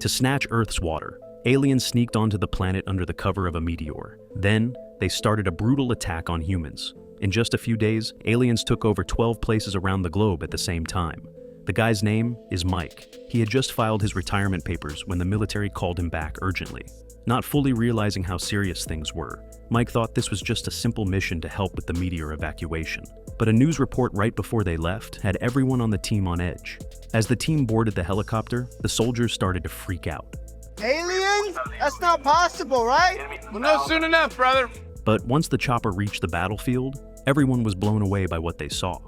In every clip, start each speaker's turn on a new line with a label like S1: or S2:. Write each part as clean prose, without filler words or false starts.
S1: To snatch Earth's water, aliens sneaked onto the planet under the cover of a meteor. Then, they started a brutal attack on humans. In just a few days, aliens took over 12 places around the globe at the same time. The guy's name is Mike. He had just filed his retirement papers when the military called him back urgently. Not fully realizing how serious things were, Mike thought this was just a simple mission to help with the meteor evacuation. But a news report right before they left had everyone on the team on edge. As the team boarded the helicopter, the soldiers started to freak out.
S2: Aliens? That's not possible, right?
S3: Well, no, soon enough, brother.
S1: But once the chopper reached the battlefield, everyone was blown away by what they saw.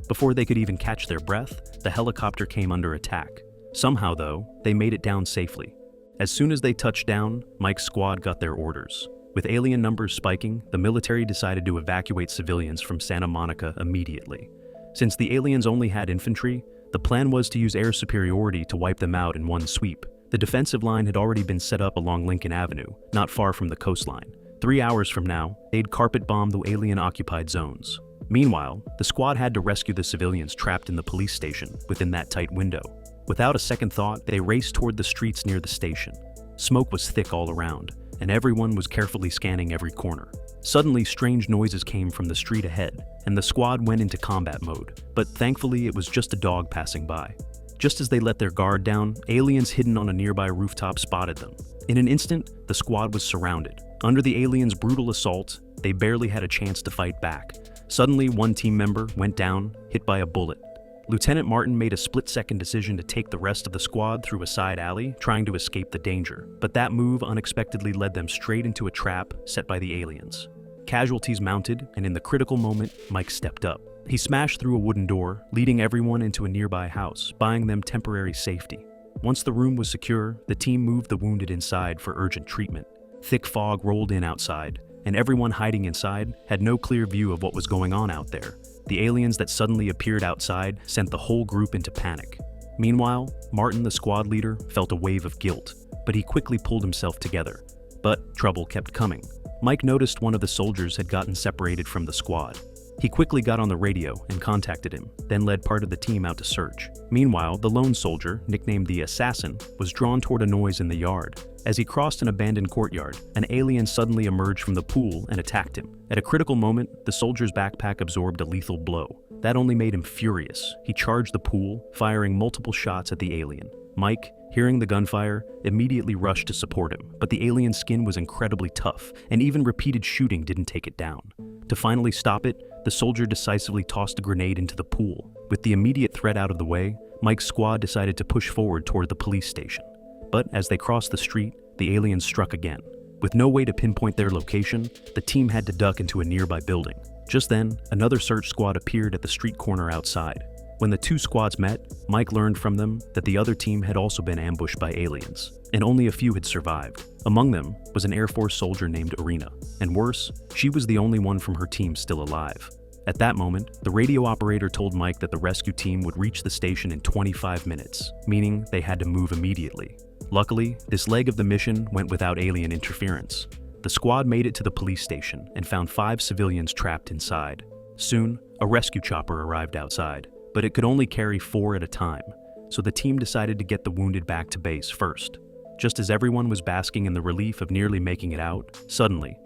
S1: Before they could even catch their breath, the helicopter came under attack. Somehow, though, they made it down safely. As soon as they touched down, Mike's squad got their orders. With alien numbers spiking, the military decided to evacuate civilians from Santa Monica immediately. Since the aliens only had infantry, the plan was to use air superiority to wipe them out in one sweep. The defensive line had already been set up along Lincoln Avenue, not far from the coastline. 3 hours from now, they'd carpet bomb the alien-occupied zones. Meanwhile, the squad had to rescue the civilians trapped in the police station within that tight window. Without a second thought, they raced toward the streets near the station. Smoke was thick all around, and everyone was carefully scanning every corner. Suddenly, strange noises came from the street ahead, and the squad went into combat mode, but thankfully it was just a dog passing by. Just as they let their guard down, aliens hidden on a nearby rooftop spotted them. In an instant, the squad was surrounded. Under the aliens' brutal assault, they barely had a chance to fight back. Suddenly, one team member went down, hit by a bullet. Lieutenant Martin made a split-second decision to take the rest of the squad through a side alley, trying to escape the danger. But that move unexpectedly led them straight into a trap set by the aliens. Casualties mounted, and in the critical moment, Mike stepped up. He smashed through a wooden door, leading everyone into a nearby house, buying them temporary safety. Once the room was secure, the team moved the wounded inside for urgent treatment. Thick fog rolled in outside, and everyone hiding inside had no clear view of what was going on out there. The aliens that suddenly appeared outside sent the whole group into panic. Meanwhile, Martin, the squad leader, felt a wave of guilt, but he quickly pulled himself together. But trouble kept coming. Mike noticed one of the soldiers had gotten separated from the squad. He quickly got on the radio and contacted him, then led part of the team out to search. Meanwhile, the lone soldier, nicknamed the Assassin, was drawn toward a noise in the yard. As he crossed an abandoned courtyard, an alien suddenly emerged from the pool and attacked him. At a critical moment, the soldier's backpack absorbed a lethal blow. That only made him furious. He charged the pool, firing multiple shots at the alien. Mike, hearing the gunfire, immediately rushed to support him, but the alien's skin was incredibly tough, and even repeated shooting didn't take it down. To finally stop it, the soldier decisively tossed a grenade into the pool. With the immediate threat out of the way, Mike's squad decided to push forward toward the police station. But as they crossed the street, the aliens struck again. With no way to pinpoint their location, the team had to duck into a nearby building. Just then, another search squad appeared at the street corner outside. When the two squads met, Mike learned from them that the other team had also been ambushed by aliens, and only a few had survived. Among them was an Air Force soldier named Irina, and worse, she was the only one from her team still alive. At that moment, the radio operator told Mike that the rescue team would reach the station in 25 minutes, meaning they had to move immediately. Luckily, this leg of the mission went without alien interference. The squad made it to the police station and found 5 civilians trapped inside. Soon, a rescue chopper arrived outside, but it could only carry 4 at a time, so the team decided to get the wounded back to base first. Just as everyone was basking in the relief of nearly making it out, suddenly,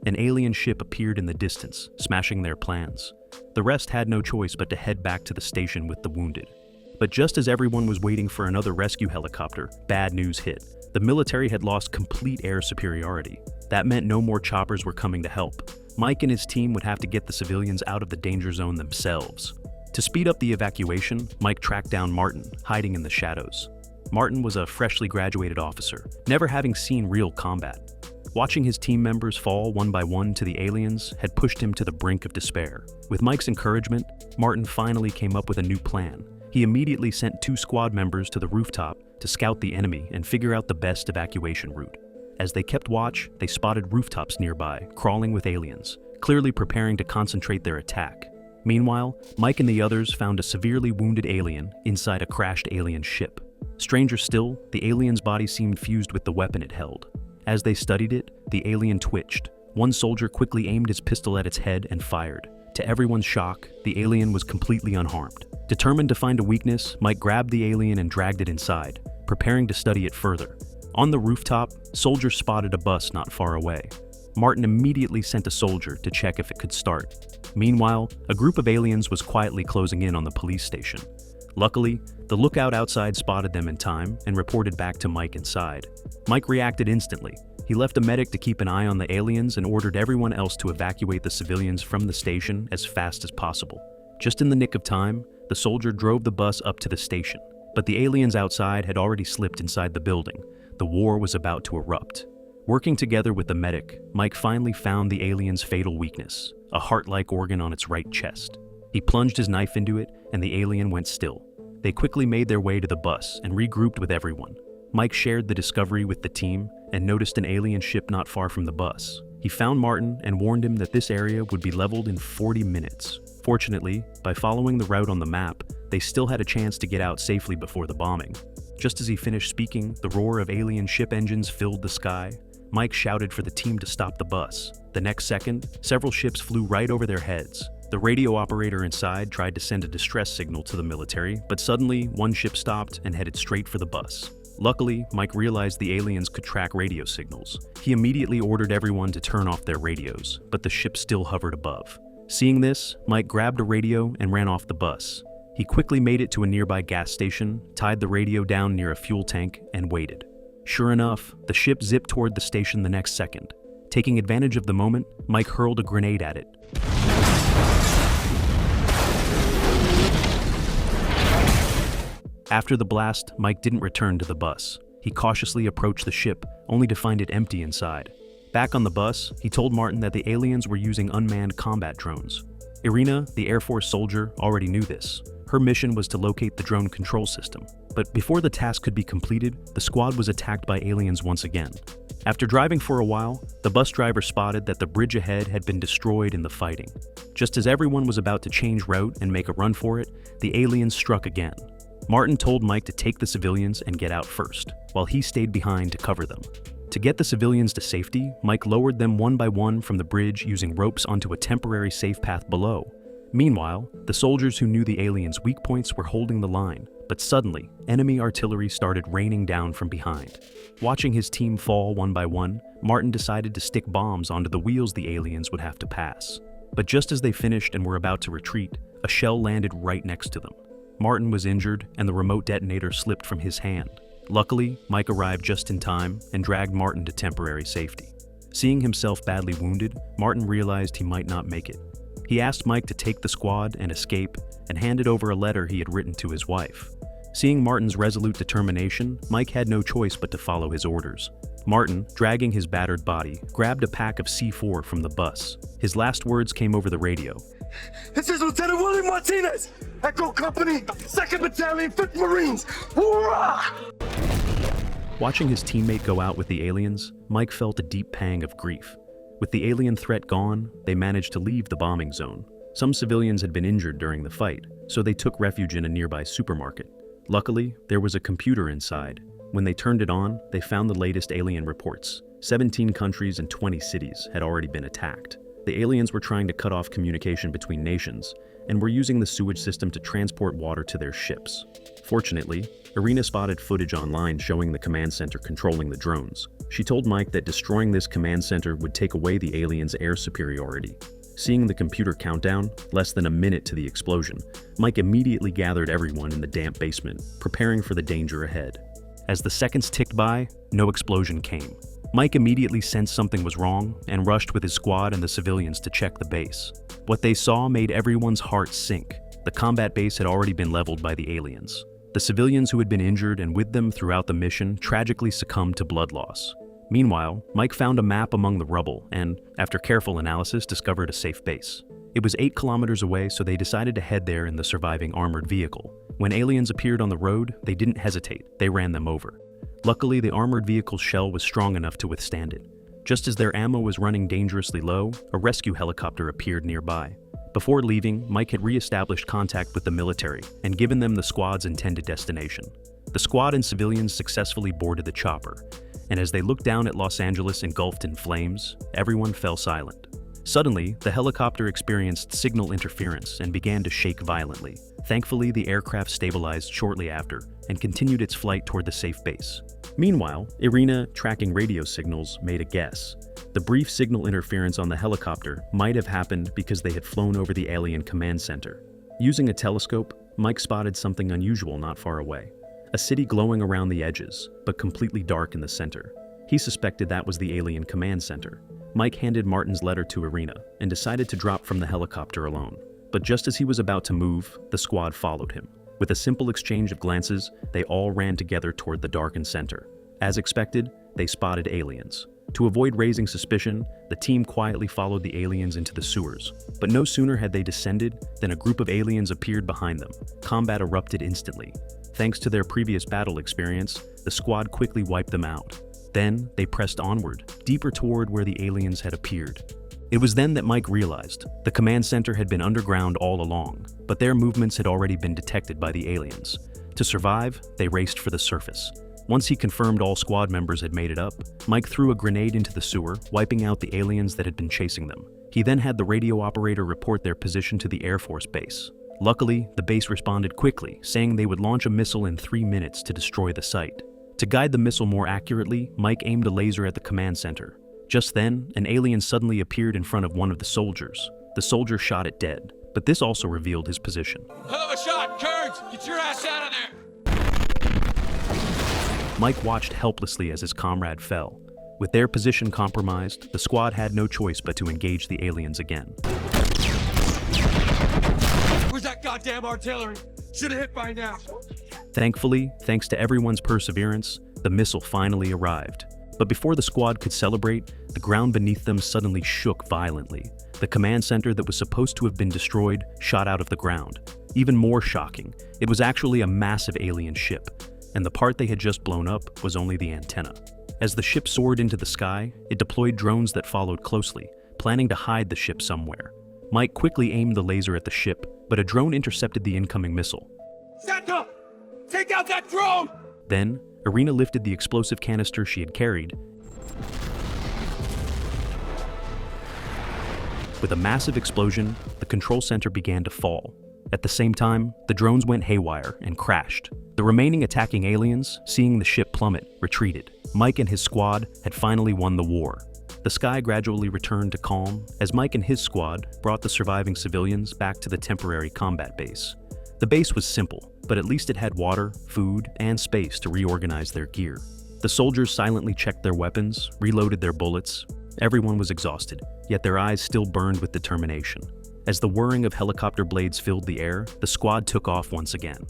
S1: an alien ship appeared in the distance, smashing their plans. The rest had no choice but to head back to the station with the wounded. But just as everyone was waiting for another rescue helicopter, bad news hit. The military had lost complete air superiority. That meant no more choppers were coming to help. Mike and his team would have to get the civilians out of the danger zone themselves. To speed up the evacuation, Mike tracked down Martin, hiding in the shadows. Martin was a freshly graduated officer, never having seen real combat. Watching his team members fall one by one to the aliens had pushed him to the brink of despair. With Mike's encouragement, Martin finally came up with a new plan. He immediately sent 2 squad members to the rooftop to scout the enemy and figure out the best evacuation route. As they kept watch, they spotted rooftops nearby, crawling with aliens, clearly preparing to concentrate their attack. Meanwhile, Mike and the others found a severely wounded alien inside a crashed alien ship. Stranger still, the alien's body seemed fused with the weapon it held. As they studied it, the alien twitched. One soldier quickly aimed his pistol at its head and fired. To everyone's shock, the alien was completely unharmed. Determined to find a weakness, Mike grabbed the alien and dragged it inside, preparing to study it further. On the rooftop, soldiers spotted a bus not far away. Martin immediately sent a soldier to check if it could start. Meanwhile, a group of aliens was quietly closing in on the police station. Luckily, the lookout outside spotted them in time and reported back to Mike inside. Mike reacted instantly. He left a medic to keep an eye on the aliens and ordered everyone else to evacuate the civilians from the station as fast as possible. Just in the nick of time, the soldier drove the bus up to the station. But the aliens outside had already slipped inside the building. The war was about to erupt. Working together with the medic, Mike finally found the alien's fatal weakness, a heart-like organ on its right chest. He plunged his knife into it, and the alien went still. They quickly made their way to the bus and regrouped with everyone. Mike shared the discovery with the team and noticed an alien ship not far from the bus. He found Martin and warned him that this area would be leveled in 40 minutes. Fortunately, by following the route on the map, they still had a chance to get out safely before the bombing. Just as he finished speaking, the roar of alien ship engines filled the sky. Mike shouted for the team to stop the bus. The next second, several ships flew right over their heads. The radio operator inside tried to send a distress signal to the military, but suddenly one ship stopped and headed straight for the bus. Luckily, Mike realized the aliens could track radio signals. He immediately ordered everyone to turn off their radios, but the ship still hovered above. Seeing this, Mike grabbed a radio and ran off the bus. He quickly made it to a nearby gas station, tied the radio down near a fuel tank, and waited. Sure enough, the ship zipped toward the station the next second. Taking advantage of the moment, Mike hurled a grenade at it. After the blast, Mike didn't return to the bus. He cautiously approached the ship, only to find it empty inside. Back on the bus, he told Martin that the aliens were using unmanned combat drones. Irina, the Air Force soldier, already knew this. Her mission was to locate the drone control system. But before the task could be completed, the squad was attacked by aliens once again. After driving for a while, the bus driver spotted that the bridge ahead had been destroyed in the fighting. Just as everyone was about to change route and make a run for it, the aliens struck again. Martin told Mike to take the civilians and get out first, while he stayed behind to cover them. To get the civilians to safety, Mike lowered them one by one from the bridge using ropes onto a temporary safe path below. Meanwhile, the soldiers who knew the aliens' weak points were holding the line, but suddenly, enemy artillery started raining down from behind. Watching his team fall one by one, Martin decided to stick bombs onto the wheels the aliens would have to pass. But just as they finished and were about to retreat, a shell landed right next to them. Martin was injured, and the remote detonator slipped from his hand. Luckily, Mike arrived just in time and dragged Martin to temporary safety. Seeing himself badly wounded, Martin realized he might not make it. He asked Mike to take the squad and escape, and handed over a letter he had written to his wife. Seeing Martin's resolute determination, Mike had no choice but to follow his orders. Martin, dragging his battered body, grabbed a pack of C4 from the bus. His last words came over the radio.
S3: This is Lieutenant William Martinez, Echo Company, 2nd Battalion, 5th Marines. Hoorah!
S1: Watching his teammate go out with the aliens, Mike felt a deep pang of grief. With the alien threat gone, they managed to leave the bombing zone. Some civilians had been injured during the fight, so they took refuge in a nearby supermarket. Luckily, there was a computer inside. When they turned it on, they found the latest alien reports. 17 countries and 20 cities had already been attacked. The aliens were trying to cut off communication between nations, and were using the sewage system to transport water to their ships. Fortunately, Irina spotted footage online showing the command center controlling the drones. She told Mike that destroying this command center would take away the aliens' air superiority. Seeing the computer countdown, less than a minute to the explosion, Mike immediately gathered everyone in the damp basement, preparing for the danger ahead. As the seconds ticked by, no explosion came. Mike immediately sensed something was wrong and rushed with his squad and the civilians to check the base. What they saw made everyone's heart sink. The combat base had already been leveled by the aliens. The civilians who had been injured and with them throughout the mission tragically succumbed to blood loss. Meanwhile, Mike found a map among the rubble and, after careful analysis, discovered a safe base. It was 8 kilometers away, so they decided to head there in the surviving armored vehicle. When aliens appeared on the road, they didn't hesitate. They ran them over. Luckily, the armored vehicle's shell was strong enough to withstand it. Just as their ammo was running dangerously low, a rescue helicopter appeared nearby. Before leaving, Mike had re-established contact with the military and given them the squad's intended destination. The squad and civilians successfully boarded the chopper, and as they looked down at Los Angeles engulfed in flames, everyone fell silent. Suddenly, the helicopter experienced signal interference and began to shake violently. Thankfully, the aircraft stabilized shortly after and continued its flight toward the safe base. Meanwhile, Irina, tracking radio signals, made a guess. The brief signal interference on the helicopter might have happened because they had flown over the alien command center. Using a telescope, Mike spotted something unusual not far away. A city glowing around the edges, but completely dark in the center. He suspected that was the alien command center. Mike handed Martin's letter to Irina and decided to drop from the helicopter alone. But just as he was about to move, the squad followed him. With a simple exchange of glances, they all ran together toward the darkened center. As expected, they spotted aliens. To avoid raising suspicion, the team quietly followed the aliens into the sewers. But no sooner had they descended than a group of aliens appeared behind them. Combat erupted instantly. Thanks to their previous battle experience, the squad quickly wiped them out. Then, they pressed onward, deeper toward where the aliens had appeared. It was then that Mike realized the command center had been underground all along, but their movements had already been detected by the aliens. To survive, they raced for the surface. Once he confirmed all squad members had made it up, Mike threw a grenade into the sewer, wiping out the aliens that had been chasing them. He then had the radio operator report their position to the Air Force base. Luckily, the base responded quickly, saying they would launch a missile in 3 minutes to destroy the site. To guide the missile more accurately, Mike aimed a laser at the command center. Just then, an alien suddenly appeared in front of one of the soldiers. The soldier shot it dead, but this also revealed his position.
S4: Hell of a shot, Kurds! Get your ass out of there!
S1: Mike watched helplessly as his comrade fell. With their position compromised, the squad had no choice but to engage the aliens again.
S4: Where's that goddamn artillery? Should've hit by now.
S1: Thankfully, thanks to everyone's perseverance, the missile finally arrived. But before the squad could celebrate, the ground beneath them suddenly shook violently. The command center that was supposed to have been destroyed shot out of the ground. Even more shocking, it was actually a massive alien ship, and the part they had just blown up was only the antenna. As the ship soared into the sky, it deployed drones that followed closely, planning to hide the ship somewhere. Mike quickly aimed the laser at the ship, but a drone intercepted the incoming missile.
S4: Santa! Take out that drone!
S1: Then, Irina lifted the explosive canister she had carried. With a massive explosion, the control center began to fall. At the same time, the drones went haywire and crashed. The remaining attacking aliens, seeing the ship plummet, retreated. Mike and his squad had finally won the war. The sky gradually returned to calm as Mike and his squad brought the surviving civilians back to the temporary combat base. The base was simple, but at least it had water, food, and space to reorganize their gear. The soldiers silently checked their weapons, reloaded their bullets. Everyone was exhausted, yet their eyes still burned with determination. As the whirring of helicopter blades filled the air, the squad took off once again.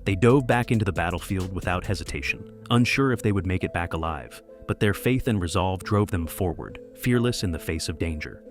S1: They dove back into the battlefield without hesitation, unsure if they would make it back alive, but their faith and resolve drove them forward, fearless in the face of danger.